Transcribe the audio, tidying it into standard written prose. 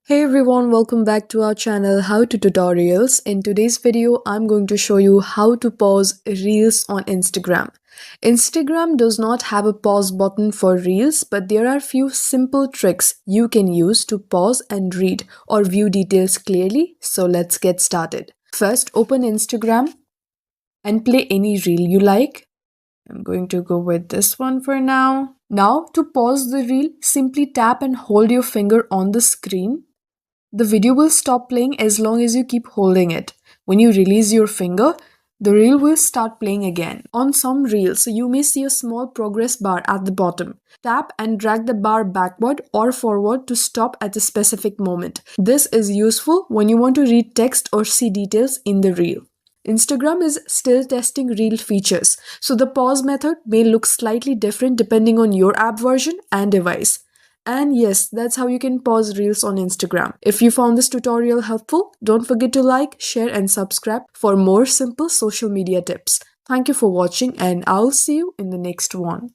Hey everyone, welcome back to our channel How to Tutorials. In today's video, I'm going to show you how to pause Reels on Instagram. Instagram does not have a pause button for Reels, but there are few simple tricks you can use to pause and read or view details clearly. So let's get started. First, open Instagram and play any reel you like. I'm going to go with this one for now. Now, to pause the reel, simply tap and hold your finger on the screen. The video will stop playing as long as you keep holding it. When you release your finger, the reel will start playing again. On some reels, you may see a small progress bar at the bottom. Tap and drag the bar backward or forward to stop at a specific moment. This is useful when you want to read text or see details in the reel. Instagram is still testing reel features, so the pause method may look slightly different depending on your app version and device. And yes, that's how you can pause Reels on Instagram. If you found this tutorial helpful, don't forget to like, share and subscribe for more simple social media tips. Thank you for watching and I'll see you in the next one.